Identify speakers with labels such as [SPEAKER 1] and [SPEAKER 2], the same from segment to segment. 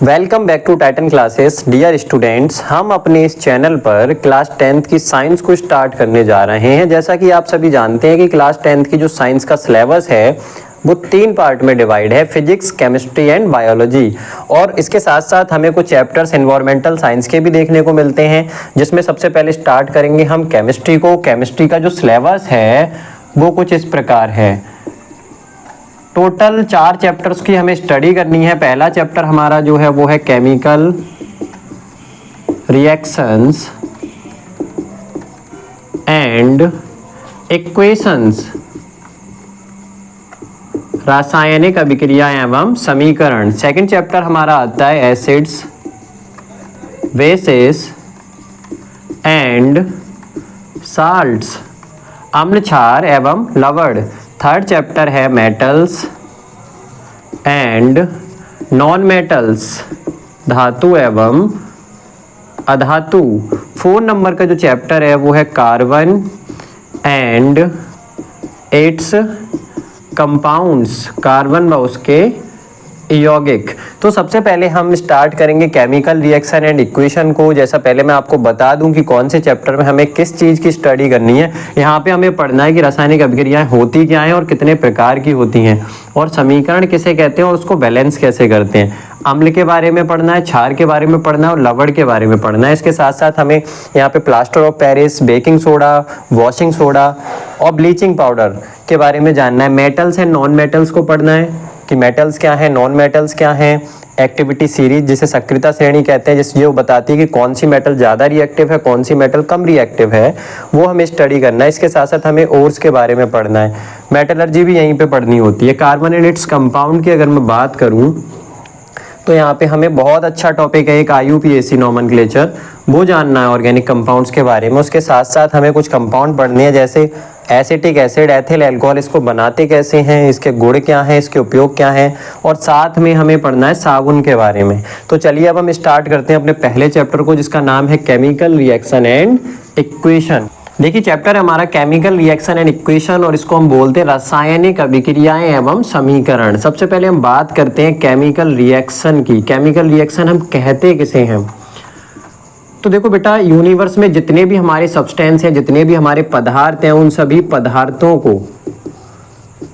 [SPEAKER 1] Welcome back to Titan classes. Dear students, हम अपने इस चैनल पर क्लास 10th की साइंस को स्टार्ट करने जा रहे हैं। जैसा कि आप सभी जानते हैं कि क्लास 10th की जो साइंस का सिलेबस है वो 3 पार्ट में डिवाइड है, फिजिक्स, केमिस्ट्री एंड बायोलॉजी। और इसके साथ साथ हमें कुछ चैप्टर्स एनवायरमेंटल साइंस के भी देखने को मिलते हैं, जिसमें सबसे पहले स्टार्ट करेंगे हम केमिस्ट्री को। केमिस्ट्री का जो सिलेबस है वो कुछ इस प्रकार है। टोटल 4 चैप्टर्स की हमें स्टडी करनी है। पहला चैप्टर हमारा जो है वो है केमिकल रिएक्शंस एंड इक्वेशंस, रासायनिक अभिक्रिया एवं समीकरण। सेकंड चैप्टर हमारा आता है एसिड्स, बेसेस एंड साल्ट्स, अम्ल क्षार एवं लवण। थर्ड चैप्टर है मेटल्स एंड नॉन मेटल्स, धातु एवं अधातु। 4 नंबर का जो चैप्टर है वो है carbon and it's compounds, carbon व उसके यौगिक। तो सबसे पहले हम स्टार्ट करेंगे केमिकल रिएक्शन एंड इक्वेशन को। जैसा पहले मैं आपको बता दूं कि कौन से चैप्टर में हमें किस चीज़ की स्टडी करनी है। यहाँ पे हमें पढ़ना है कि रासायनिक अभिक्रियाएं होती क्या हैं और कितने प्रकार की होती हैं, और समीकरण किसे कहते हैं और उसको बैलेंस कैसे करते हैं। अम्ल के बारे में पढ़ना है, क्षार के बारे में पढ़ना है और लवण के बारे में पढ़ना है। इसके साथ साथ हमें यहाँ पे plaster of Paris, baking soda, washing soda और ब्लीचिंग पाउडर के बारे में जानना है। मेटल्स एंड नॉन मेटल्स को पढ़ना है कि मेटल्स क्या हैं, नॉन मेटल्स क्या हैं। एक्टिविटी सीरीज जिसे सक्रियता श्रेणी कहते हैं, जिससे वो बताती है कि कौन सी मेटल ज़्यादा रिएक्टिव है, कौन सी मेटल कम रिएक्टिव है, वो हमें स्टडी करना है। इसके साथ साथ हमें ओर्स के बारे में पढ़ना है। मेटलर्जी भी यहीं पे पढ़नी होती है। कार्बन एंड इट्स कंपाउंड की अगर मैं बात करूँ तो यहाँ पे हमें बहुत अच्छा टॉपिक है एक IUPAC नोमेनक्लेचर, वो जानना है ऑर्गेनिक कंपाउंड्स के बारे में। उसके साथ साथ हमें कुछ कंपाउंड पढ़ने हैं, जैसे एसिटिक एसिड, एथिल अल्कोहल, इसको बनाते कैसे हैं, इसके गुण क्या हैं, इसके उपयोग क्या हैं, और साथ में हमें पढ़ना है साबुन के बारे में। तो चलिए अब हम स्टार्ट करते हैं अपने पहले चैप्टर को, जिसका नाम है केमिकल रिएक्शन एंड इक्वेशन। देखिए चैप्टर है हमारा केमिकल रिएक्शन एंड इक्वेशन, और इसको हम बोलते हैं रासायनिक अभिक्रियाएं एवं समीकरण। सबसे पहले हम बात करते हैं केमिकल रिएक्शन की। केमिकल रिएक्शन हम कहते किसे हैं? तो देखो बेटा, यूनिवर्स में जितने भी हमारे सब्सटेंस हैं, जितने भी हमारे पदार्थ हैं, उन सभी पदार्थों को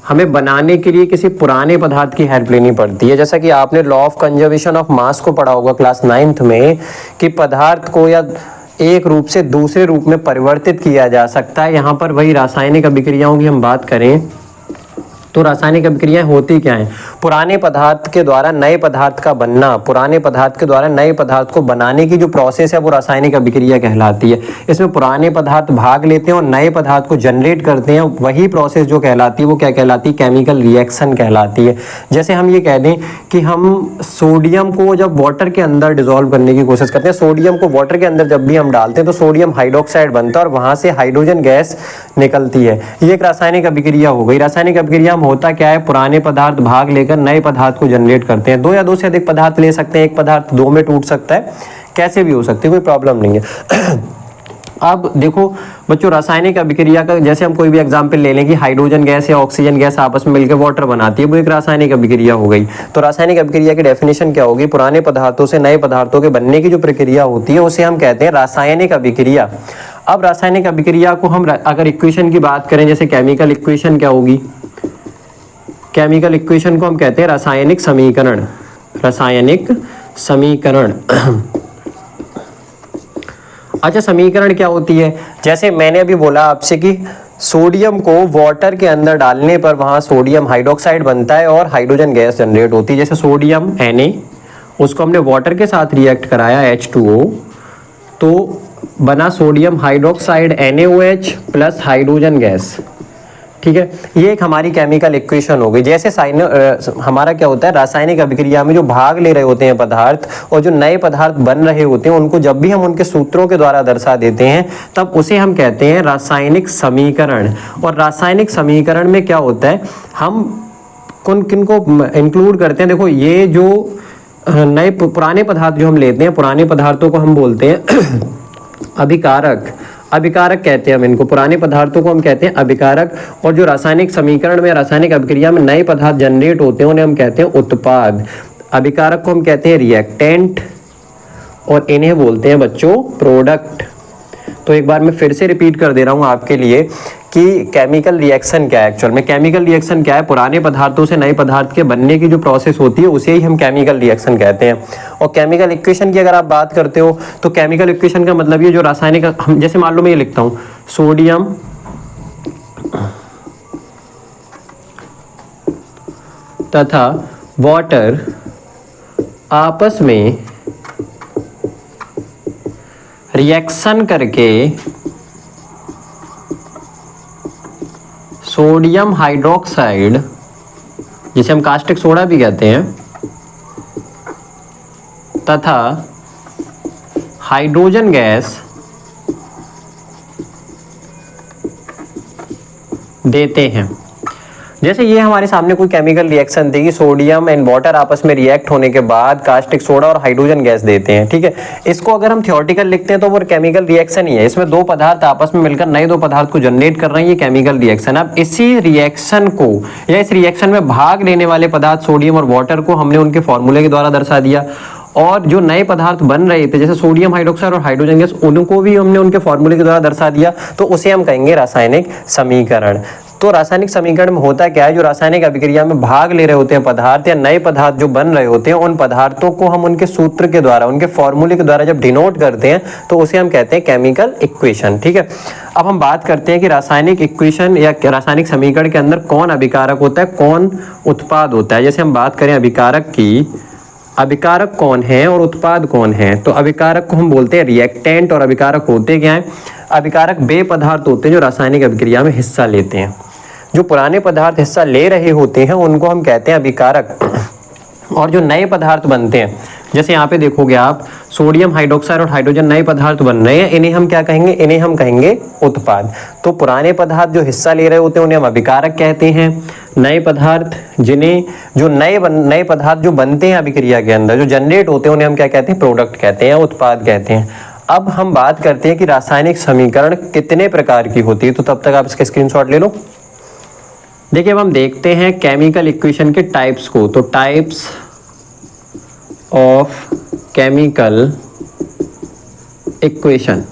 [SPEAKER 1] हमें बनाने के लिए किसी पुराने पदार्थ की हेल्प लेनी पड़ती है। जैसा कि आपने law of conservation of mass को पढ़ा होगा क्लास 9th में, कि पदार्थ को या एक रूप से दूसरे रूप में परिवर्तित किया जा सकता है। यहाँ पर वही रासायनिक अभिक्रियाओं की हम बात करें तो रासायनिक अभिक्रियाएं होती क्या हैं? पुराने पदार्थ के द्वारा नए पदार्थ का बनना, पुराने पदार्थ के द्वारा नए पदार्थ को बनाने की जो प्रोसेस है वो रासायनिक अभिक्रिया कहलाती है। इसमें पुराने पदार्थ भाग लेते हैं और नए पदार्थ को जनरेट करते हैं। वही प्रोसेस जो कहलाती है वो क्या कहलाती है? केमिकल रिएक्शन कहलाती है। जैसे हम ये कह दें कि हम सोडियम को जब वाटर के अंदर डिसॉल्व करने की कोशिश करते हैं, सोडियम को वाटर के अंदर जब भी हम डालते हैं तो सोडियम हाइड्रोक्साइड बनता है और वहाँ से हाइड्रोजन गैस निकलती है। ये एक रासायनिक अभिक्रिया हो गई। रासायनिक अभिक्रिया होता क्या है? पुराने पदार्थ भाग लेकर नए पदार्थ को जनरेट करते हैं। 2 या 2 से अधिक पदार्थ ले सकते हैं, एक पदार्थ 2 में टूट सकता है, कैसे भी हो सकती है, कोई प्रॉब्लम नहीं है। अब देखो बच्चों, रासायनिक अभिक्रिया का जैसे हम कोई भी एग्जांपल ले लें कि हाइड्रोजन गैस या ऑक्सीजन गैस आपस में मिलकर वाटर बनाती है, वो एक रासायनिक अभिक्रिया हो गई। तो रासायनिक अभिक्रिया की डेफिनेशन क्या होगी? पुराने पदार्थों से नए पदार्थों के बनने की जो प्रक्रिया होती है उसे हम कहते हैं रासायनिक अभिक्रिया। अब रासायनिक अभिक्रिया को हम अगर इक्वेशन की बात करें, जैसे केमिकल इक्वेशन क्या होगी? केमिकल इक्वेशन को हम कहते हैं रासायनिक समीकरण। रासायनिक समीकरण। अच्छा, समीकरण क्या होती है? जैसे मैंने अभी बोला आपसे कि सोडियम को वाटर के अंदर डालने पर वहाँ सोडियम हाइड्रोक्साइड बनता है और हाइड्रोजन गैस जनरेट होती है। जैसे सोडियम Na, उसको हमने वाटर के साथ रिएक्ट कराया H2O, तो बना sodium hydroxide NaOH plus hydrogen gas. ठीक है, ये एक हमारी केमिकल इक्वेशन हो गई। जैसे हमारा क्या होता है, रासायनिक अभिक्रिया में जो भाग ले रहे होते हैं पदार्थ और जो नए पदार्थ बन रहे होते हैं, उनको जब भी हम उनके सूत्रों के द्वारा दर्शा देते हैं तब उसे हम कहते हैं रासायनिक समीकरण। और रासायनिक समीकरण में क्या होता है, हम किन को इंक्लूड करते हैं? देखो, ये जो नए पुराने पदार्थ जो हम लेते हैं, पुराने पदार्थों को हम बोलते हैं अभिकारक। अभिकारक कहते हैं हम इनको, पुराने पदार्थों को हम कहते हैं अभिकारक। और जो रासायनिक समीकरण में, रासायनिक अभिक्रिया में नए पदार्थ जनरेट होते हैं उन्हें हम कहते हैं उत्पाद। अभिकारक को हम कहते हैं रिएक्टेंट और इन्हें बोलते हैं बच्चों प्रोडक्ट। तो एक बार मैं फिर से रिपीट कर दे रहा हूँ आपके लिए कि केमिकल रिएक्शन क्या है। एक्चुअल में केमिकल रिएक्शन क्या है, पुराने पदार्थों से नए पदार्थ के बनने की जो प्रोसेस होती है उसे ही हम केमिकल रिएक्शन कहते हैं। और केमिकल इक्वेशन की अगर आप बात करते हो तो केमिकल इक्वेशन का मतलब ये जो रासायनिक, हम जैसे मान लो मैं ये लिखता हूँ सोडियम तथा वाटर आपस में रिएक्शन करके सोडियम हाइड्रोक्साइड, जिसे हम कास्टिक सोडा भी कहते हैं, तथा हाइड्रोजन गैस देते हैं। जैसे ये हमारे सामने कोई केमिकल रिएक्शन थी कि सोडियम एंड वाटर आपस में रिएक्ट होने के बाद कास्टिक सोडा और हाइड्रोजन गैस देते हैं, ठीक है। इसको अगर हम थ्योरेटिकल लिखते हैं तो वो केमिकल रिएक्शन ही है। इसमें दो पदार्थ आपस में मिलकर नए दो पदार्थ को जनरेट कर रहे हैं, ये केमिकल रिएक्शन। अब इसी रिएक्शन को या इस रिएक्शन में भाग लेने वाले पदार्थ सोडियम और वाटर को हमने उनके फॉर्मूले के द्वारा दर्शा दिया, और जो नए पदार्थ बन रहे थे जैसे सोडियम हाइड्रोक्साइड और हाइड्रोजन गैस, उनको भी हमने उनके फॉर्मूले के द्वारा दर्शा दिया, तो उसे हम कहेंगे रासायनिक समीकरण। तो रासायनिक समीकरण में होता क्या है, जो रासायनिक अभिक्रिया में भाग ले रहे होते हैं पदार्थ या नए पदार्थ जो बन रहे होते हैं, उन पदार्थों को हम उनके सूत्र के द्वारा, उनके फॉर्मूले के द्वारा जब डिनोट करते हैं तो उसे हम कहते हैं केमिकल इक्वेशन, ठीक है। अब हम बात करते हैं कि रासायनिक इक्वेशन या रासायनिक समीकरण के अंदर कौन अभिकारक होता है, कौन उत्पाद होता है। जैसे हम बात करें अभिकारक की, अभिकारक कौन है और उत्पाद कौन है, तो अभिकारक को हम बोलते हैं रिएक्टेंट और अभिकारक होते क्या हैं। अभिकारक वे पदार्थ होते हैं जो रासायनिक अभिक्रिया में हिस्सा लेते हैं। जो पुराने पदार्थ हिस्सा ले रहे होते हैं उनको हम कहते हैं अभिकारक, और जो नए पदार्थ बनते हैं, जैसे यहाँ पे देखोगे आप सोडियम हाइड्रोक्साइड और हाइड्रोजन नए पदार्थ बन रहे हैं, इन्हें हम क्या कहेंगे, इन्हें हम कहेंगे उत्पाद। तो पुराने पदार्थ जो हिस्सा ले रहे होते हैं उन्हें हम अभिकारक कहते हैं। नए पदार्थ जिन्हें जो नए पदार्थ जो बनते हैं अभिक्रिया के अंदर, जो जनरेट होते हैं, उन्हें हम क्या कहते हैं, प्रोडक्ट कहते हैं, उत्पाद कहते हैं। अब हम बात करते हैं कि रासायनिक समीकरण कितने प्रकार की होती है, तो तब तक आप इसके स्क्रीनशॉट ले लो। देखिए अब हम देखते हैं केमिकल इक्वेशन के टाइप्स को। तो टाइप्स ऑफ केमिकल इक्वेशन,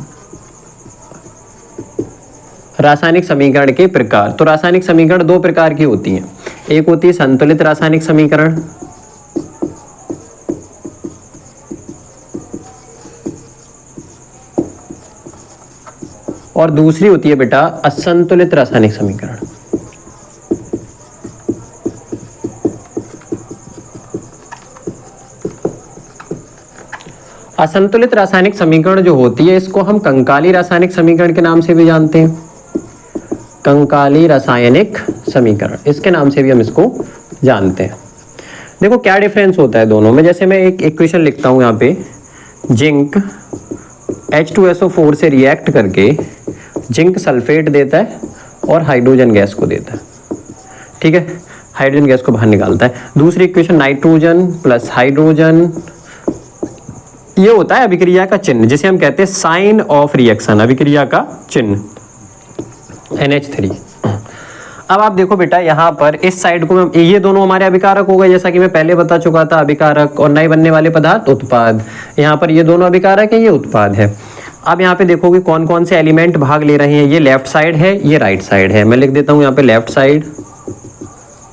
[SPEAKER 1] रासायनिक समीकरण के प्रकार। तो रासायनिक समीकरण दो प्रकार की होती हैं, एक होती है संतुलित रासायनिक समीकरण, और दूसरी होती है बेटा असंतुलित रासायनिक समीकरण। असंतुलित रासायनिक समीकरण जो होती है इसको हम कंकाली रासायनिक समीकरण के नाम से भी जानते हैं। कंकाली रासायनिक समीकरण, इसके नाम से भी हम इसको जानते हैं। देखो क्या डिफरेंस होता है दोनों में। जैसे मैं एक इक्वेशन लिखता हूं यहाँ पे, जिंक H2SO4 से रिएक्ट करके जिंक सल्फेट देता है और हाइड्रोजन गैस को देता है, ठीक है, हाइड्रोजन गैस को बाहर निकालता है। दूसरी इक्वेशन नाइट्रोजन प्लस हाइड्रोजन, ये होता है अभिक्रिया का चिन्ह, जिसे हम कहते हैं साइन ऑफ रिएक्शन, अभिक्रिया का चिन्ह NH3। अब आप देखो बेटा यहाँ पर इस साइड को ये दोनों हमारे अभिकारक हो गए, जैसा कि मैं पहले बता चुका था, अभिकारक और नए बनने वाले पदार्थ उत्पाद। यहाँ पर ये दोनों अभिकारक है, ये उत्पाद है। अब यहाँ पे देखोगे कौन कौन से एलिमेंट भाग ले रहे हैं, ये लेफ्ट साइड है, ये राइट साइड है। मैं लिख देता हूँ यहाँ पे लेफ्ट साइड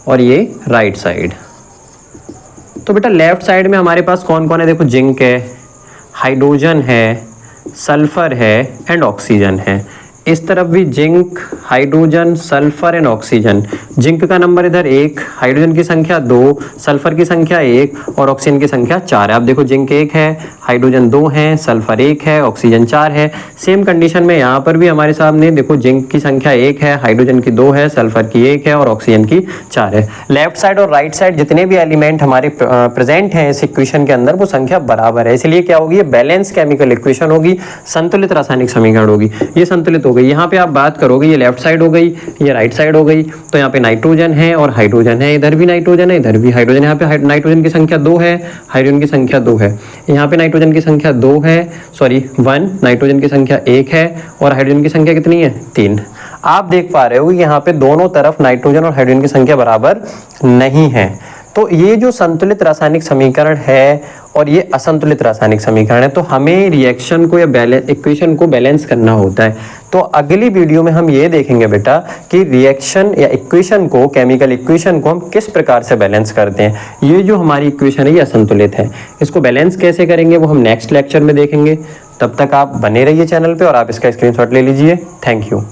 [SPEAKER 1] और ये राइट साइड। तो बेटा लेफ्ट साइड में हमारे पास कौन कौन है, देखो जिंक है, हाइड्रोजन है, सल्फर है एंड ऑक्सीजन है। इस तरफ भी zinc, hydrogen, sulphur and oxygen. Zinc का नंबर इधर 1, हाइड्रोजन की संख्या 2, सल्फर की संख्या 1 और ऑक्सीजन की संख्या 4 है। आप देखो जिंक 1 है, हाइड्रोजन 2 है, सल्फर 1 है, ऑक्सीजन 4 है। सेम कंडीशन में यहाँ पर भी हमारे सामने देखो जिंक की संख्या 1 है, हाइड्रोजन की 2 है, सल्फर की 1 है और ऑक्सीजन की 4 है। लेफ्ट साइड और राइट साइड जितने भी एलिमेंट हमारे प्रेजेंट हैं इस इक्वेशन के अंदर वो संख्या बराबर है, इसलिए क्या होगी, बैलेंस केमिकल इक्वेशन होगी, संतुलित रासायनिक समीकरण होगी। ये संतुलित हो गई। यहाँ पे आप बात करोगे ये लेफ्ट साइड हो गई, ये राइट साइड हो गई। तो यहाँ पे नाइट्रोजन है और हाइड्रोजन है, इधर भी नाइट्रोजन है, इधर भी हाइड्रोजन। यहाँ पे नाइट्रोजन की संख्या 2 है, हाइड्रोजन की संख्या 2 है। यहाँ पे नाइट्रोजन की संख्या 2 है, सॉरी 1, नाइट्रोजन की संख्या 1 है और हाइड्रोजन की संख्या कितनी है, 3। आप देख पा रहे हो यहाँ पे दोनों तरफ नाइट्रोजन और हाइड्रोजन की संख्या बराबर नहीं है। तो ये जो संतुलित रासायनिक समीकरण है और ये असंतुलित रासायनिक समीकरण है, तो हमें रिएक्शन को या बैलेंस इक्वेशन को बैलेंस करना होता है। तो अगली वीडियो में हम ये देखेंगे बेटा कि रिएक्शन या इक्वेशन को, केमिकल इक्वेशन को हम किस प्रकार से बैलेंस करते हैं। ये जो हमारी इक्वेशन है ये असंतुलित है, इसको बैलेंस कैसे करेंगे वो हम नेक्स्ट लेक्चर में देखेंगे। तब तक आप बने रहिए चैनल पे और आप इसका स्क्रीनशॉट ले लीजिए। Thank you.